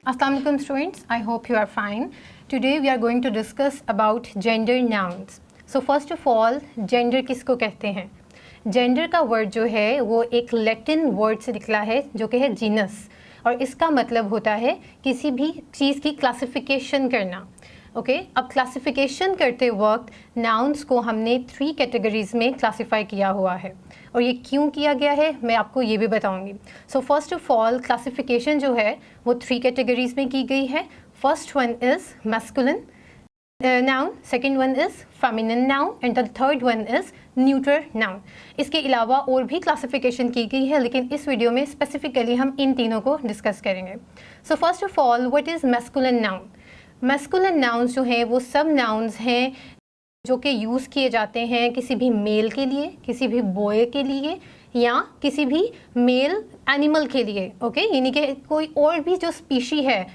Assalamu alaikum students, I hope you are fine. Today we are going to discuss about gender nouns. So first of all, gender किसको कहते हैं? Gender का word जो है वो एक लैटिन वर्ड से निकला है जो कि है जीनस, और इसका मतलब होता है किसी भी चीज़ की क्लासिफिकेशन करना. ओके अब क्लासिफिकेशन करते वक्त नाउन्स को हमने 3 कैटेगरीज़ में क्लासिफाई किया हुआ है, और ये क्यों किया गया है मैं आपको ये भी बताऊंगी. So first of all classification जो है वो 3 कैटेगरीज़ में की गई है. First one is masculine noun, second one is feminine noun and the third one is neutral noun. इसके अलावा और भी क्लासिफिकेशन की गई है, लेकिन इस वीडियो में स्पेसिफिकली हम इन तीनों को डिस्कस करेंगे. So first of all what is masculine noun? Masculine nouns जो हैं वो सब नाउन्स हैं जो कि यूज़ किए जाते हैं किसी भी मेल के लिए, किसी भी बॉय के लिए, या किसी भी मेल एनिमल के लिए. ओके यानी कि कोई और भी जो स्पीशी है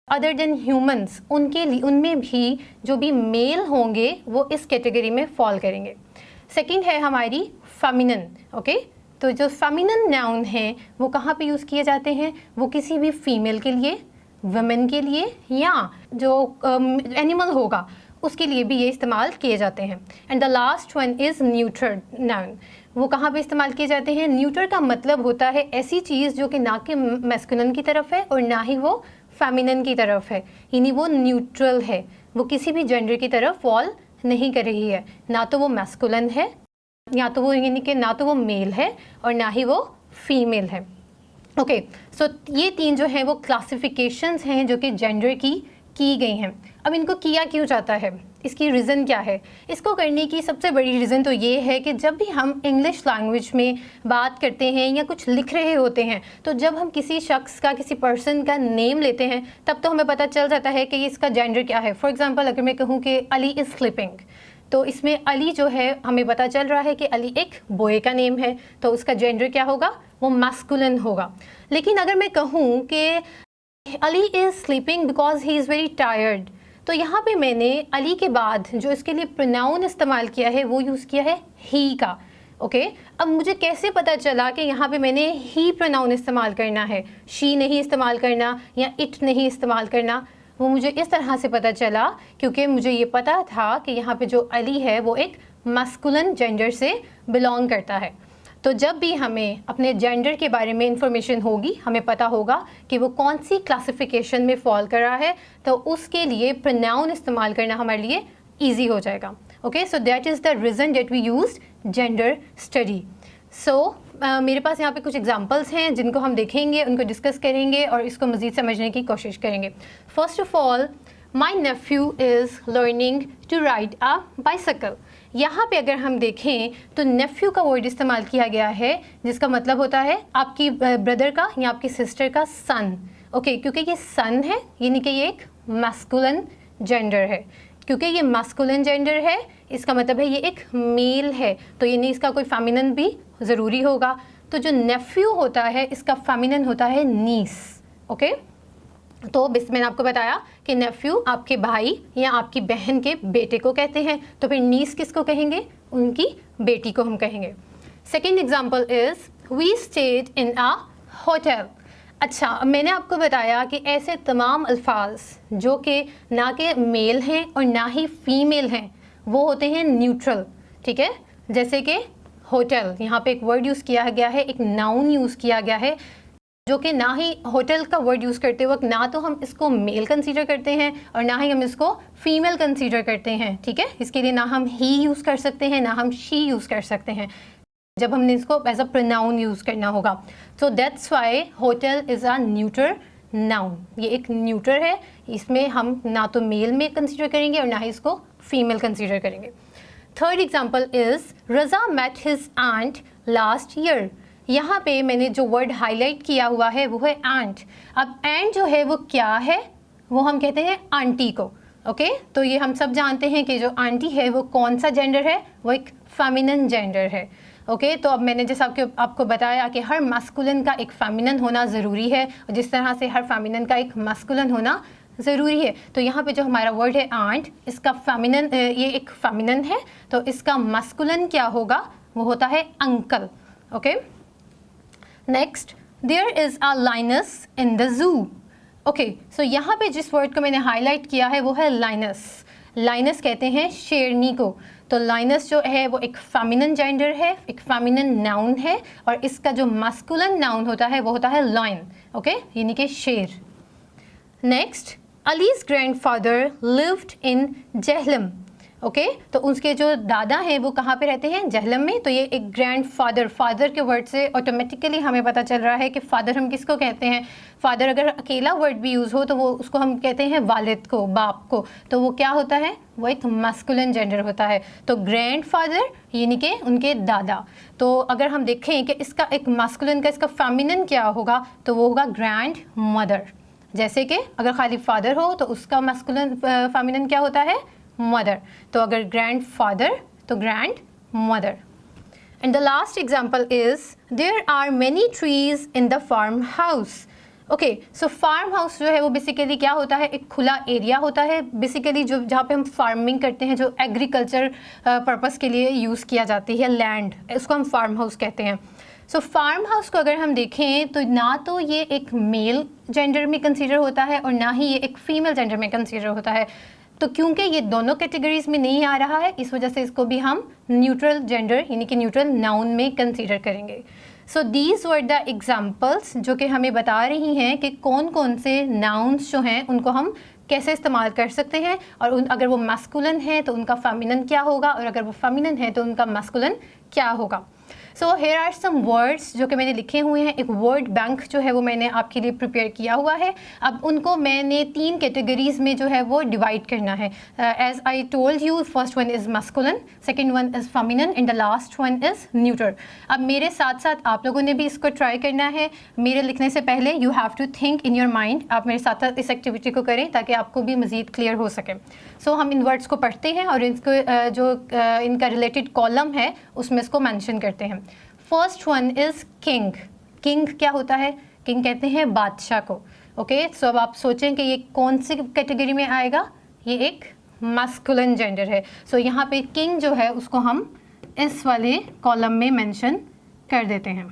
अदर देन ह्यूमंस, उनके लिए, उनमें भी जो भी मेल होंगे वो इस कैटेगरी में फॉल करेंगे. सेकंड है हमारी फेमिनिन. ओके तो जो फेमिनिन नाउन हैं वो कहाँ पे यूज़ किए जाते हैं? वो किसी भी फीमेल के लिए, वुमेन के लिए, या जो एनिमल होगा उसके लिए भी ये इस्तेमाल किए जाते हैं. And the last one is neutral noun. वो कहाँ पे इस्तेमाल किए जाते हैं? न्यूट्रल का मतलब होता है ऐसी चीज़ जो कि ना कि मैस्कुलिन की तरफ है और ना ही वो फेमिनिन की तरफ है, यानी वो न्यूट्रल है, वो किसी भी जेंडर की तरफ फॉल नहीं कर रही है. ना तो वो मैस्कुलिन है, या तो वो यानी कि ना तो वो मेल है और ना ही वो फीमेल है. ओके सो ये 3 जो हैं वो क्लासिफिकेशंस हैं जो कि जेंडर की गई हैं. अब इनको किया क्यों जाता है? इसकी रीज़न क्या है? इसको करने की सबसे बड़ी रीज़न तो ये है कि जब भी हम इंग्लिश लैंग्वेज में बात करते हैं या कुछ लिख रहे होते हैं, तो जब हम किसी शख्स का, किसी पर्सन का नेम लेते हैं तब तो हमें पता चल जाता है कि इसका जेंडर क्या है. फॉर एग्ज़ाम्पल अगर मैं कहूँ कि अली इज़ स्लीपिंग, तो इसमें अली जो है हमें पता चल रहा है कि अली एक बॉय का नेम है, तो उसका जेंडर क्या होगा? वो मैस्कुलिन होगा. लेकिन अगर मैं कहूँ कि Ali is sleeping because he is very tired, तो यहाँ पे मैंने अली के बाद जो इसके लिए प्रोनाउन इस्तेमाल किया है वो यूज़ किया है ही का. ओके अब मुझे कैसे पता चला कि यहाँ पे मैंने ही प्रोनाउन इस्तेमाल करना है, शी नहीं इस्तेमाल करना या इट नहीं इस्तेमाल करना? वो मुझे इस तरह से पता चला क्योंकि मुझे ये पता था कि यहाँ पे जो अली है वो एक मैस्कुलिन जेंडर से बिलोंग करता है. तो जब भी हमें अपने जेंडर के बारे में इंफॉर्मेशन होगी, हमें पता होगा कि वो कौन सी क्लासिफिकेशन में फॉल कर रहा है, तो उसके लिए प्रोनाउन इस्तेमाल करना हमारे लिए ईजी हो जाएगा. Okay so that is the reason that we used gender study. So मेरे पास यहाँ पे कुछ एग्जांपल्स हैं जिनको हम देखेंगे, उनको डिस्कस करेंगे और इसको मज़ीद समझने की कोशिश करेंगे. First of all, my nephew is learning to ride a bicycle. यहाँ पे अगर हम देखें तो नेफ्यू का वर्ड इस्तेमाल किया गया है जिसका मतलब होता है आपकी ब्रदर का या आपकी सिस्टर का सन. ओके क्योंकि ये सन है यानी कि ये एक मैस्कुलिन जेंडर है. क्योंकि ये मैस्कुलिन जेंडर है इसका मतलब है ये एक मेल है, तो यानी इसका कोई फेमिनिन भी ज़रूरी होगा. तो जो नेफ्यू होता है इसका फेमिनिन होता है नीस. ओके तो मैंने आपको बताया कि नेफ्यू आपके भाई या आपकी बहन के बेटे को कहते हैं, तो फिर नीस किसको कहेंगे? उनकी बेटी को हम कहेंगे. Second example is we stayed in a hotel. अच्छा मैंने आपको बताया कि ऐसे तमाम अल्फाज जो कि ना के मेल हैं और ना ही फीमेल हैं वो होते हैं न्यूट्रल. ठीक है, जैसे कि होटल, यहाँ पे एक वर्ड यूज़ किया गया है, एक नाउन यूज़ किया गया है जो कि ना ही होटल का वर्ड यूज़ करते वक्त ना तो हम इसको मेल कंसीडर करते हैं और ना ही हम इसको फीमेल कंसीडर करते हैं. ठीक है, इसके लिए ना हम ही यूज़ कर सकते हैं ना हम शी यूज़ कर सकते हैं जब हमने इसको एज अ प्रोनाउन यूज़ करना होगा. So that's why hotel is a neutral noun. ये एक न्यूट्रल है, इसमें हम ना तो मेल में कंसीडर करेंगे और ना ही इसको फीमेल कंसीडर करेंगे. Third example is Raza met his aunt last year. यहाँ पे मैंने जो वर्ड हाईलाइट किया हुआ है वो है एंट. अब एंट जो है वो क्या है? वो हम कहते हैं आंटी को. ओके तो ये हम सब जानते हैं कि जो आंटी है वो कौन सा जेंडर है? वो एक फेमिनिन जेंडर है. ओके तो अब मैंने जैसे आपको बताया कि हर मैस्कुलिन का एक फेमिनिन होना ज़रूरी है और जिस तरह से हर फेमिनिन का एक मैस्कुलिन होना ज़रूरी है. तो यहाँ पे जो हमारा वर्ड है आंट, इसका फेमिनिन, ये एक फेमिनिन है, तो इसका मैस्कुलिन क्या होगा? वो होता है uncle. Okay next, there is a lioness in the zoo. Okay, so यहाँ पे जिस वर्ड को मैंने हाईलाइट किया है वो है लाइनस। लाइनस कहते हैं शेरनी को। तो लाइनस जो है वो एक फेमिनिन जेंडर है, एक फेमिनिन नाउन है, और इसका जो मास्कुलिन नाउन होता है वो होता है लायन, ओके, यानी कि शेर। Next, allies grandfather lived in Jhelum. Okay, तो उसके जो दादा हैं वो कहाँ पे रहते हैं? जेहलम में। तो ये एक ग्रैंडफादर, फादर के वर्ड से ऑटोमेटिकली हमें पता चल रहा है कि फादर हम किसको कहते हैं। फादर अगर अकेला वर्ड भी यूज़ हो तो वो उसको हम कहते हैं वालिद को, बाप को। तो वो क्या होता है? वो एक मास्कुलिन जेंडर होता है। तो ग्रैंडफादर यानी कि उनके दादा। तो अगर हम देखें कि इसका एक मास्कुलिन का इसका फेमिनिन क्या होगा, तो वो होगा ग्रैंड मदर। जैसे कि अगर खाली फादर हो तो उसका मास्कुलिन फेमिनिन क्या होता है? मदर। तो अगर ग्रैंडफादर तो grandmother. And the last example is there are many trees in the farmhouse. Okay, so farmhouse जो है वो बेसिकली क्या होता है? एक खुला एरिया होता है बेसिकली, जो जहाँ पे हम फार्मिंग करते हैं, जो एग्रीकल्चर पर्पस के लिए यूज़ किया जाती है लैंड, उसको हम फार्म हाउस कहते हैं। सो फार्म हाउस को अगर हम देखें तो ना तो ये एक मेल जेंडर में कंसीडर होता है और ना ही ये एक फीमेल जेंडर में कंसीडर होता है। तो क्योंकि ये दोनों कैटेगरीज में नहीं आ रहा है, इस वजह से इसको भी हम न्यूट्रल जेंडर यानी कि न्यूट्रल नाउन में कंसीडर करेंगे। So these were the examples जो कि हमें बता रही हैं कि कौन कौन से नाउन्स जो हैं उनको हम कैसे इस्तेमाल कर सकते हैं, और अगर वो मास्कुलिन है तो उनका फेमिनिन क्या होगा, और अगर वो फेमिनिन है तो उनका मास्कुलिन क्या होगा। So here are some words जो कि मैंने लिखे हुए हैं। एक वर्ड बैंक जो है वो मैंने आपके लिए प्रिपेयर किया हुआ है। अब उनको मैंने 3 कैटेगरीज में जो है वो डिवाइड करना है। As I told you, first one is masculine, second one is feminine and the last one is neutral. अब मेरे साथ साथ आप लोगों ने भी इसको ट्राई करना है। मेरे लिखने से पहले you have to think in your mind. आप मेरे साथ साथ इस एक्टिविटी को करें ताकि आपको भी मज़ीद क्लियर हो सके। सो हम इन वर्ड्स को पढ़ते हैं और इसको जो इनका रिलेटेड कॉलम है उसमें इसको मैंशन करते हैं। First one is king. King क्या होता है? किंग कहते हैं बादशाह को। ओके, सो अब आप सोचें कि ये कौन सी कैटेगरी में आएगा? ये एक मास्कुलिन जेंडर है। सो यहाँ पे किंग जो है उसको हम इस वाले कॉलम में मेंशन कर देते हैं।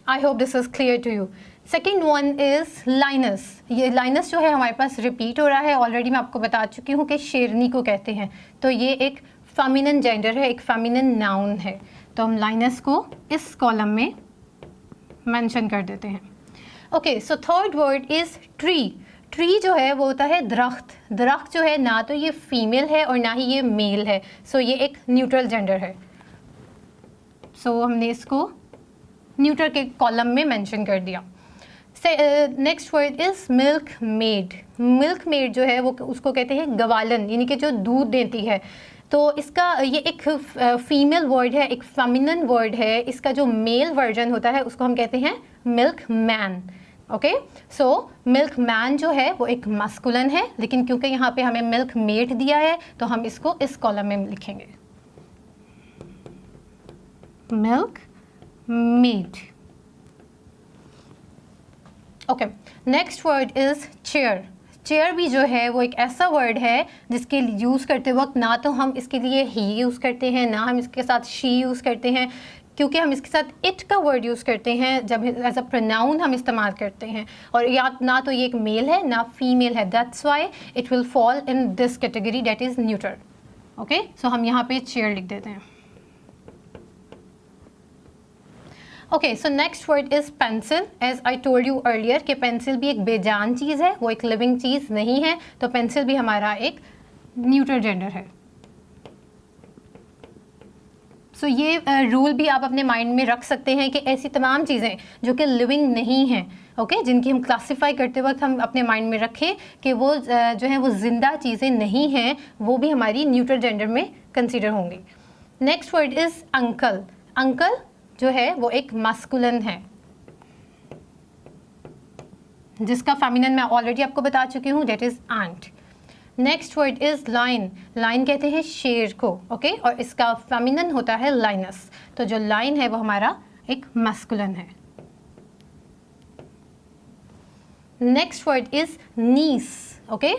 I hope this is clear to you. Second one is lioness. ये लाइनस जो है हमारे पास रिपीट हो रहा है। ऑलरेडी मैं आपको बता चुकी हूँ कि शेरनी को कहते हैं। तो ये एक फेमिनिन जेंडर है, एक फेमिनिन नाउन है। तो हम लाइनस को इस कॉलम में मेंशन कर देते हैं। Okay, so third word is tree. Tree जो है वो होता है दरख्त। दरख्त जो है ना तो ये फीमेल है और ना ही ये मेल है। सो ये एक न्यूट्रल जेंडर है। सो हमने इसको न्यूट्रल के कॉलम में मेंशन कर दिया। Next word is milk made. Milk made जो है वो उसको कहते हैं गवालन, यानी कि जो दूध देती है। तो इसका ये एक फीमेल वर्ड है, एक फेमिनिन वर्ड है। इसका जो मेल वर्जन होता है उसको हम कहते हैं milk man. Okay, so milk man जो है वो एक मास्कुलिन है, लेकिन क्योंकि यहाँ पे हमें मिल्क मेड दिया है तो हम इसको इस कॉलम में लिखेंगे, milk made. Okay, next word is chair. Chair भी जो है वो एक ऐसा वर्ड है जिसके यूज़ करते वक्त ना तो हम इसके लिए ही यूज़ करते हैं, ना हम इसके साथ शी यूज़ करते हैं, क्योंकि हम इसके साथ इट का वर्ड यूज़ करते हैं जब एज अ प्रोनाउन हम इस्तेमाल करते हैं। और या ना तो ये एक मेल है ना फीमेल है, that's why it will fall in this category that is neutral. Okay, so हम यहाँ पे चेयर लिख देते हैं। Okay, so next word is pencil. As I told you earlier कि पेंसिल भी एक बेजान चीज़ है, वो एक लिविंग चीज़ नहीं है। तो पेंसिल भी हमारा एक न्यूट्रल जेंडर है। सो ये रूल भी आप अपने माइंड में रख सकते हैं कि ऐसी तमाम चीज़ें जो कि लिविंग नहीं हैं, ओके, जिनकी हम क्लासीफाई करते वक्त हम अपने माइंड में रखें कि वो जो है वो जिंदा चीज़ें नहीं हैं, वो भी हमारी न्यूट्रल जेंडर में कंसीडर होंगी। Next word is uncle. Uncle जो है वो एक मास्कुलिन है, जिसका फेमिनिन मैं ऑलरेडी आपको बता चुकी हूँ, that is aunt. Next word is lion. Lion कहते हैं शेर को, ओके, और इसका फेमिनिन होता है लाइनस। तो जो लाइन है वो हमारा एक मास्कुलिन है। Next word is niece. Okay,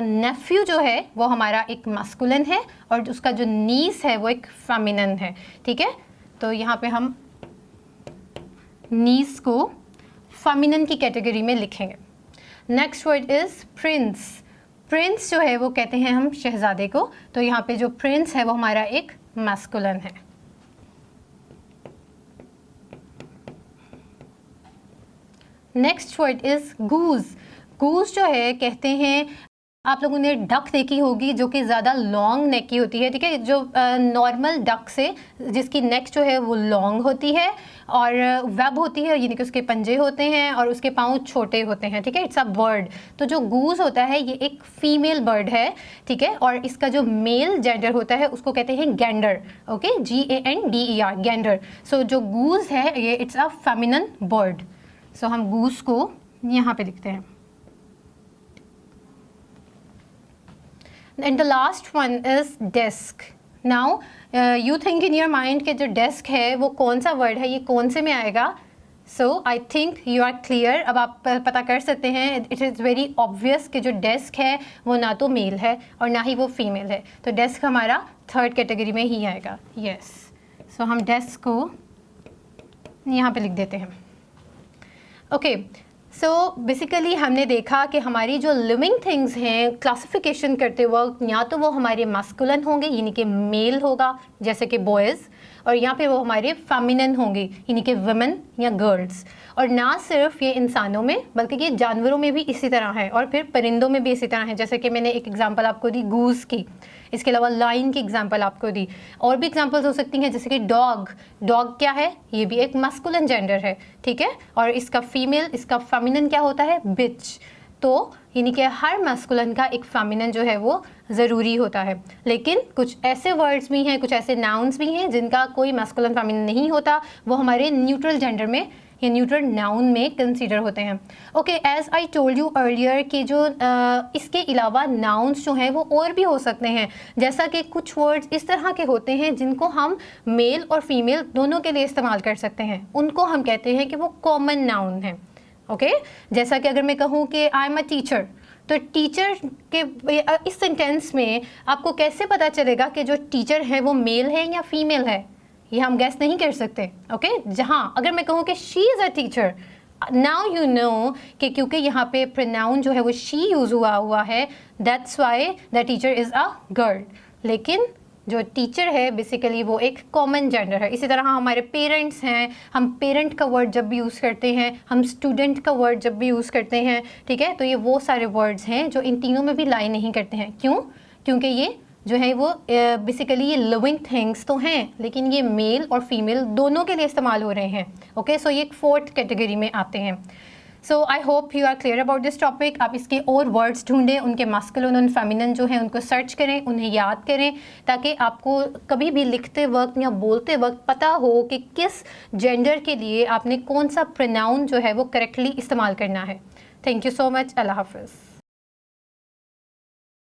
nephew जो है वो हमारा एक मास्कुलिन है और उसका जो नीस है वो एक फेमिनिन है। ठीक है, तो यहाँ पे हम नीस को फेमिनिन की कैटेगरी में लिखेंगे। Next word is Prince. Prince जो है वो कहते हैं हम शहजादे को, तो यहाँ पे जो प्रिंस है वो हमारा एक मैस्कुलिन है। नेक्स्ट वर्ड इज़ गूज। गूज जो है कहते हैं, आप लोगों ने डक देखी होगी जो कि ज़्यादा लॉन्ग नेक की होती है, ठीक है, जो नॉर्मल डक से जिसकी नेक जो है वो लॉन्ग होती है और वेब होती है, यानी कि उसके पंजे होते हैं और उसके पाँव छोटे होते हैं, ठीक है, इट्स अ बर्ड। तो जो गूज होता है ये एक फीमेल बर्ड है, ठीक है, और इसका जो मेल जेंडर होता है उसको कहते हैं गैंडर, ओके, GANDER, गैंडर। सो जो गूज है ये इट्स अ फेमिनन बर्ड। सो हम गूज को यहाँ पे लिखते हैं। And the last one is desk. Now you think in your mind कि जो desk है वो कौन सा word है, ये कौन से में आएगा? So I think you are clear. अब आप पता कर सकते हैं, it is very obvious कि जो desk है वो ना तो मेल है और ना ही वो फीमेल है, तो desk हमारा थर्ड कैटेगरी में ही आएगा। Yes. So हम desk को यहाँ पे लिख देते हैं। ओके, सो बेसिकली हमने देखा कि हमारी जो लिविंग थिंग्स हैं क्लासिफिकेशन करते वक्त या तो वो हमारे मास्कुलिन होंगे यानी कि मेल होगा जैसे कि बॉयज़, और यहाँ पे वो हमारे फेमिनिन होंगे यानी कि वुमेन या गर्ल्स। और ना सिर्फ ये इंसानों में बल्कि ये जानवरों में भी इसी तरह है और फिर परिंदों में भी इसी तरह है, जैसे कि मैंने एक एग्जांपल आपको दी गूस की, इसके अलावा लाइन की एग्जांपल आपको दी। और भी एग्जांपल्स हो सकती हैं जैसे कि डॉग। डॉग क्या है, ये भी एक मास्कुलिन जेंडर है, ठीक है, और इसका फीमेल, इसका फेमिनिन क्या होता है, बिच। तो यानी कि हर मास्कुलिन का एक फेमिनिन जो है वो ज़रूरी होता है। लेकिन कुछ ऐसे वर्ड्स भी हैं, कुछ ऐसे नाउन्स भी हैं जिनका कोई मास्कुलिन फेमिनिन नहीं होता, वो हमारे न्यूट्रल जेंडर में या न्यूट्रल नाउन में कंसीडर होते हैं। Okay, as I told you earlier कि जो इसके अलावा नाउन्स जो हैं वो और भी हो सकते हैं, जैसा कि कुछ वर्ड्स इस तरह के होते हैं जिनको हम मेल और फीमेल दोनों के लिए इस्तेमाल कर सकते हैं, उनको हम कहते हैं कि वो कॉमन नाउन हैं। ओके, जैसा कि अगर मैं कहूँ कि आई एम अ टीचर, तो टीचर के इस सेंटेंस में आपको कैसे पता चलेगा कि जो टीचर है वो मेल है या फीमेल है, ये हम गैस नहीं कर सकते। ओके, जहाँ अगर मैं कहूँ कि she is a teacher, now you know कि क्योंकि यहाँ पे प्रोनाउन जो है वो शी यूज़ हुआ है, that's why the teacher is a girl. लेकिन जो टीचर है बेसिकली वो एक कॉमन जेंडर है। इसी तरह हमारे पेरेंट्स हैं, हम पेरेंट का वर्ड जब भी यूज़ करते हैं, हम स्टूडेंट का वर्ड जब भी यूज़ करते हैं, ठीक है, तो ये वो सारे वर्ड्स हैं जो इन तीनों में भी लाई नहीं करते हैं। क्यों? क्योंकि ये जो है वो बेसिकली ये लिविंग थिंग्स तो हैं, लेकिन ये मेल और फीमेल दोनों के लिए इस्तेमाल हो रहे हैं। ओके, सो ये एक फोर्थ कैटेगरी में आते हैं। So I hope you are clear about this topic. आप इसके और वर्ड्स ढूंढें, उनके मास्कुलिन और फेमिनिन जो हैं उनको सर्च करें, उन्हें याद करें, ताकि आपको कभी भी लिखते वक्त या बोलते वक्त पता हो कि किस जेंडर के लिए आपने कौन सा प्रोनाउन जो है वो करेक्टली इस्तेमाल करना है। Thank you so much. अल्लाह हाफ़िज़।